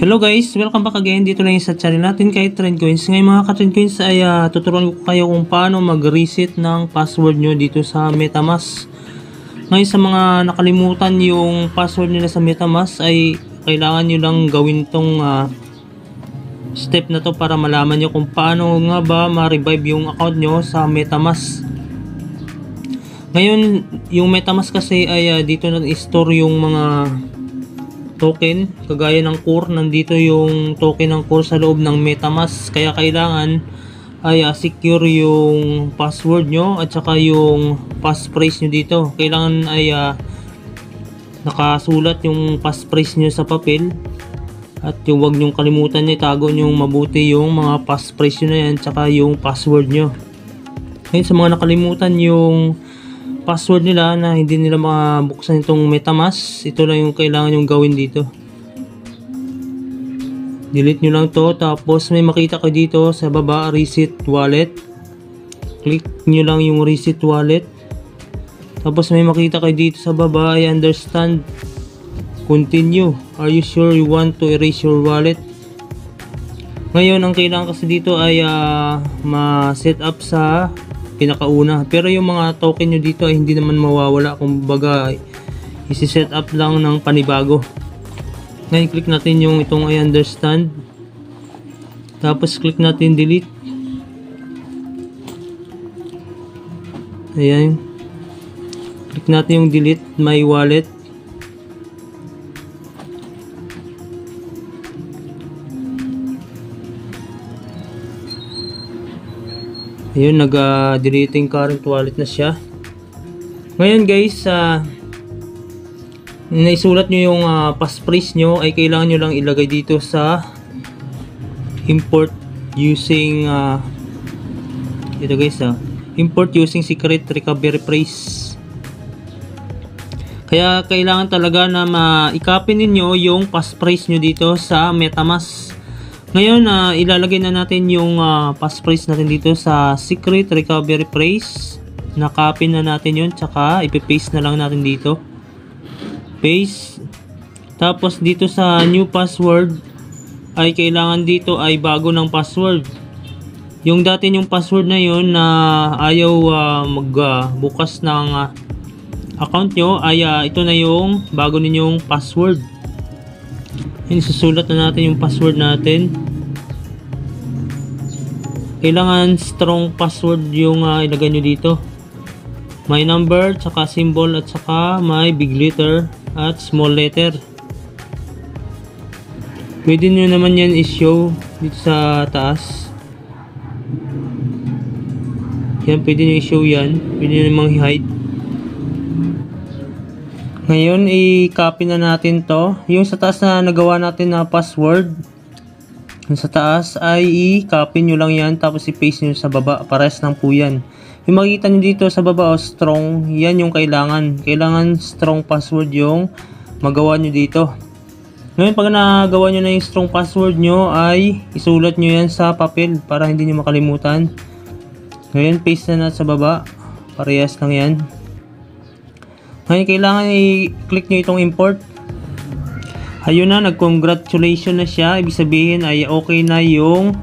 Hello guys, welcome back again dito lang sa channel natin kay Trend Coins. Ngayon mga ka-Trend Coins ay tuturuan ko kayo kung paano mag-reset ng password nyo dito sa MetaMask. Ngayon sa mga nakalimutan yung password nila sa MetaMask ay kailangan nyo lang gawin tong step na to para malaman nyo kung paano nga ba ma-revive yung account nyo sa MetaMask. Ngayon yung MetaMask kasi ay dito na i-store yung mga token kagaya ng core. Nandito yung token ng core sa loob ng MetaMask, kaya kailangan ay secure yung password nyo at saka yung passphrase nyo dito. Kailangan ay nakasulat yung passphrase nyo sa papel at yung wag nyong kalimutan nyo, itago nyo mabuti yung mga passphrase nyo na yan at saka yung password nyo. Ngayon sa mga nakalimutan yung password nila na hindi nila mabuksan itong MetaMask, ito lang yung kailangan yung gawin dito. Delete nyo lang to, tapos may makita kayo dito sa baba, reset wallet. Click nyo lang yung reset wallet, tapos may makita kayo dito sa baba, I understand, continue, are you sure you want to erase your wallet? Ngayon ang kailangan kasi dito ay ma-set up sa pinakauna, pero yung mga token nyo dito ay hindi naman mawawala, kung baga isi-set up lang ng panibago. Ngayon click natin yung itong I understand, tapos click natin delete. Ayan, click natin yung delete my wallet. Ayun, nag-deleting current wallet na siya. Ngayon guys, naisulat nyo yung passphrase nyo, ay kailangan nyo lang ilagay dito sa import using ito guys, import using secret recovery phrase. Kaya kailangan talaga na i-copy ninyo yung passphrase nyo dito sa MetaMask. Ngayon, ilalagay na natin yung passphrase natin dito sa secret recovery phrase. Na-copy na natin yun, tsaka ipipaste na lang natin dito. Paste. Tapos dito sa new password, ay kailangan dito ay bago ng password. Yung dati yung password na yun na ayaw magbukas ng account nyo, ay ito na yung bago ninyong password. Susulat na natin yung password natin. Kailangan strong password yung ilagay nyo dito. May number, tsaka symbol, at saka may big letter at small letter. Pwede nyo naman yan i-show dito sa taas. Yan, pwede nyo i-show yan. Pwede nyo namang i-hide. Ngayon, i-copy na natin to. Yung sa taas na nagawa natin na password, yung sa taas ay i-copy nyo lang yan, tapos i-paste nyo sa baba. Pares lang po yan. Yung makikita nyo dito sa baba, strong, yan yung kailangan. Kailangan strong password yung magawa nyo dito. Ngayon, pag nagawa nyo na yung strong password nyo, ay isulat nyo yan sa papel para hindi nyo makalimutan. Ngayon, paste na sa baba. Parehas lang yan. Ngayon, kailangan i-click nyo itong import. Ayun na, nag-congratulations na siya. Ibig sabihin ay okay na yung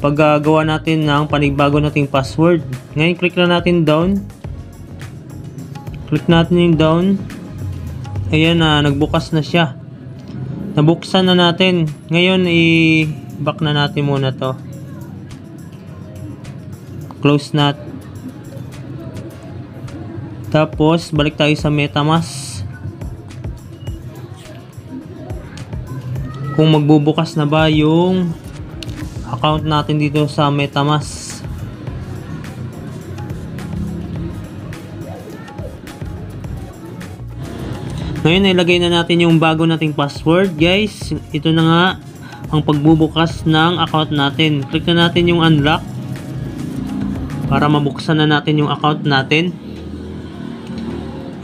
paggagawa natin ng panigbago nating password. Ngayon, click na natin down. Click natin yung down. Ayan na, nagbukas na siya. Nabuksan na natin. Ngayon, i-back na natin muna to. Close natin. Tapos, balik tayo sa MetaMask. Kung magbubukas na ba yung account natin dito sa MetaMask. Ngayon, ilagay na natin yung bago nating password. Guys, ito na nga ang pagbubukas ng account natin. Click na natin yung unlock para mabuksan na natin yung account natin.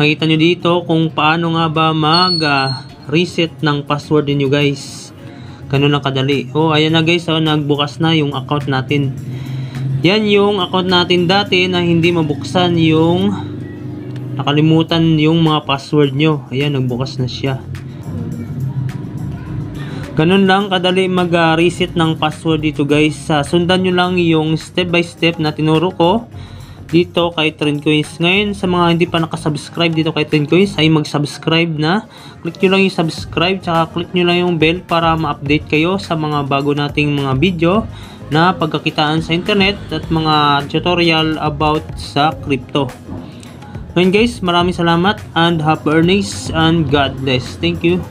Makita nyo dito kung paano nga ba mag-reset ng password niyo guys. Ganun lang kadali. Ayan na guys, nagbukas na yung account natin. Yan yung account natin dati na hindi mabuksan, yung nakalimutan yung mga password nyo. Ayan, nagbukas na siya. Ganun lang kadali mag-reset ng password dito guys. Sundan nyo lang yung step by step na tinuro ko dito kay TrendCoins. Ngayon sa mga hindi pa nakasubscribe dito kay TrendCoins ay mag-subscribe na. Click nyo lang yung subscribe tsaka click nyo lang yung bell para ma-update kayo sa mga bago nating mga video na pagkakitaan sa internet at mga tutorial about sa crypto. Ngayon guys, maraming salamat and happy earnings and God bless. Thank you.